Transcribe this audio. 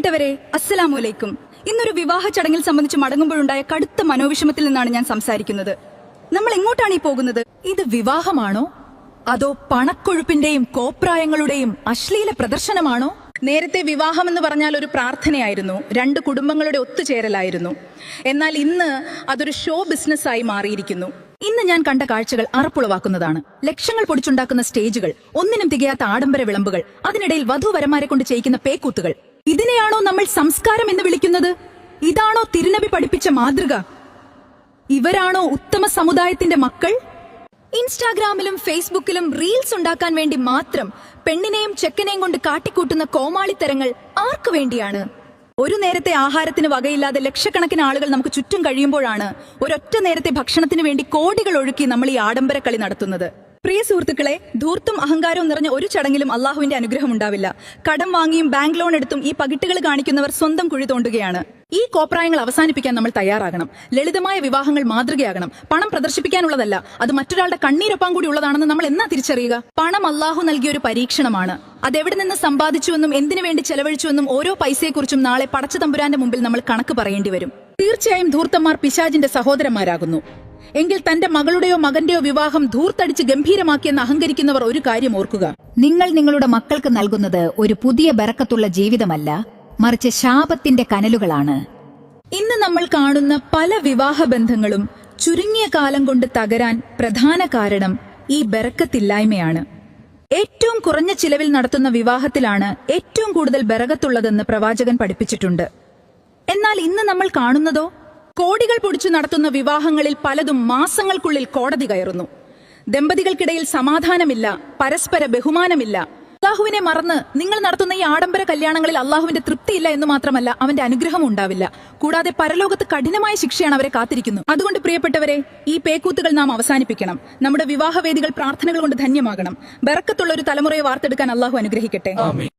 പ്രിയപ്പെട്ടവരെ, അസ്സലാമലൈക്കും. ഇന്നൊരു വിവാഹ ചടങ്ങിൽ സംബന്ധിച്ച് മടങ്ങുമ്പോഴുണ്ടായ കടുത്ത മനോവിഷമത്തിൽ നിന്നാണ് ഞാൻ സംസാരിക്കുന്നത്. നമ്മൾ എങ്ങോട്ടാണ് ഈ പോകുന്നത്? ഇത് വിവാഹമാണോ അതോ പണക്കൊഴുപ്പിന്റെയും കോപ്രായങ്ങളുടെയും അശ്ലീല പ്രദർശനമാണോ? നേരത്തെ വിവാഹം എന്ന് പറഞ്ഞാൽ ഒരു പ്രാർത്ഥനയായിരുന്നു, രണ്ട് കുടുംബങ്ങളുടെ ഒത്തുചേരലായിരുന്നു. എന്നാൽ ഇന്ന് അതൊരു ഷോ ബിസിനസ്സായി മാറിയിരിക്കുന്നു. ഇന്ന് ഞാൻ കണ്ട കാഴ്ചകൾ അറപ്പുളവാക്കുന്നതാണ്. ലക്ഷങ്ങൾ പൊടിച്ചുണ്ടാക്കുന്ന സ്റ്റേജുകൾ, ഒന്നിനും തികയാത്ത ആഡംബര വിളമ്പുകൾ, അതിനിടയിൽ വധൂവരന്മാരെ കൊണ്ട് ചെയ്യിക്കുന്ന പേക്കൂത്തുകൾ. ഇതിനെയാണോ നമ്മൾ സംസ്കാരം എന്ന് വിളിക്കുന്നത്? ഇതാണോ തിരുനബി പഠിപ്പിച്ച മാതൃക? ഇവരാണോ ഉത്തമ സമുദായത്തിന്റെ മക്കൾ? ഇൻസ്റ്റാഗ്രാമിലും ഫേസ്ബുക്കിലും റീൽസ് ഉണ്ടാക്കാൻ വേണ്ടി മാത്രം പെണ്ണിനെയും ചെക്കനെയും കൊണ്ട് കാട്ടിക്കൂട്ടുന്ന കോമാളിത്തരങ്ങൾ ആർക്കു വേണ്ടിയാണ്? ഒരു നേരത്തെ ആഹാരത്തിന് വകയില്ലാതെ ലക്ഷക്കണക്കിന് ആളുകൾ നമുക്ക് ചുറ്റും കഴിയുമ്പോഴാണ് ഒരൊറ്റ നേരത്തെ ഭക്ഷണത്തിന് വേണ്ടി കോടികൾ ഒഴുക്കി നമ്മൾ ഈ ആഡംബര കളി നടത്തുന്നത്. പ്രിയ സുഹൃത്തുക്കളെ, ധൂർത്തും അഹങ്കാരവും നിറഞ്ഞ ഒരു ചടങ്ങിലും അള്ളാഹുവിന്റെ അനുഗ്രഹം ഉണ്ടാവില്ല. കടം വാങ്ങിയും ബാങ്ക് ലോൺ എടുത്തും ഈ പകിട്ടുകൾ കാണിക്കുന്നവർ സ്വന്തം കുഴി തോണ്ടുകയാണ്. ഈ കോപ്രായങ്ങൾ അവസാനിപ്പിക്കാൻ നമ്മൾ തയ്യാറാകണം. ലളിതമായ വിവാഹങ്ങൾ മാതൃകയാകണം. പണം പ്രദർശിപ്പിക്കാനുള്ളതല്ല, അത് മറ്റൊരാളുടെ കണ്ണീരൊപ്പം കൂടി ഉള്ളതാണെന്ന് നമ്മൾ എന്നാ തിരിച്ചറിയുക? പണം അള്ളാഹു നൽകിയ ഒരു പരീക്ഷണമാണ്. അതെവിടെ നിന്ന് സമ്പാദിച്ചുവെന്നും എന്തിനു വേണ്ടി ചെലവഴിച്ചുവെന്നും ഓരോ പൈസയെക്കുറിച്ചും നാളെ പടച്ച തമ്പുരാന്റെ മുമ്പിൽ നമ്മൾ കണക്ക് പറയേണ്ടി വരും. തീർച്ചയായും ധൂർത്തന്മാർ പിശാചിന്റെ സഹോദരന്മാരാകുന്നു. എങ്കിൽ തന്റെ മകളുടെയോ മകന്റെയോ വിവാഹം ധൂർത്തടിച്ച് ഗംഭീരമാക്കിയെന്ന് അഹങ്കരിക്കുന്നവർ ഒരു കാര്യം ഓർക്കുക. നിങ്ങൾ നിങ്ങളുടെ മക്കൾക്ക് നൽകുന്നത് ഒരു പുതിയ ബറക്കത്തുള്ള ജീവിതമല്ല, മറിച്ച് ശാപത്തിന്റെ കനലുകളാണ്. ഇന്ന് നമ്മൾ കാണുന്ന പല വിവാഹ ബന്ധങ്ങളും ചുരുങ്ങിയ കാലം കൊണ്ട് തകരാൻ പ്രധാന കാരണം ഈ ബറക്കത്തില്ലായ്മയാണ്. ഏറ്റവും കുറഞ്ഞ ചിലവിൽ നടത്തുന്ന വിവാഹത്തിലാണ് ഏറ്റവും കൂടുതൽ ബറക്കത്തുള്ളതെന്ന് പ്രവാചകൻ പഠിപ്പിച്ചിട്ടുണ്ട്. എന്നാൽ ഇന്ന് നമ്മൾ കാണുന്നതോ? കോടികൾ പൊടിച്ചു നടത്തുന്ന വിവാഹങ്ങളിൽ പലതും മാസങ്ങൾക്കുള്ളിൽ കോടതി കയറുന്നു. ദമ്പതികൾക്കിടയിൽ സമാധാനമില്ല, പരസ്പര ബഹുമാനമില്ല. അള്ളാഹുവിനെ മറന്ന് നിങ്ങൾ നടത്തുന്ന ഈ ആഡംബര കല്യാണങ്ങളിൽ അള്ളാഹുവിന്റെ തൃപ്തിയില്ല എന്ന് മാത്രമല്ല, അവന്റെ അനുഗ്രഹം ഉണ്ടാവില്ല. കൂടാതെ പരലോകത്ത് കഠിനമായ ശിക്ഷയാണ് അവരെ കാത്തിരിക്കുന്നു. അതുകൊണ്ട് പ്രിയപ്പെട്ടവരെ, ഈ പേക്കൂത്തുകൾ നാം അവസാനിപ്പിക്കണം. നമ്മുടെ വിവാഹവേദികൾ പ്രാർത്ഥനകൾ കൊണ്ട് ധന്യമാകണം. ബറക്കത്തുള്ള ഒരു തലമുറയെ വാർത്തെടുക്കാൻ അള്ളാഹു അനുഗ്രഹിക്കട്ടെ.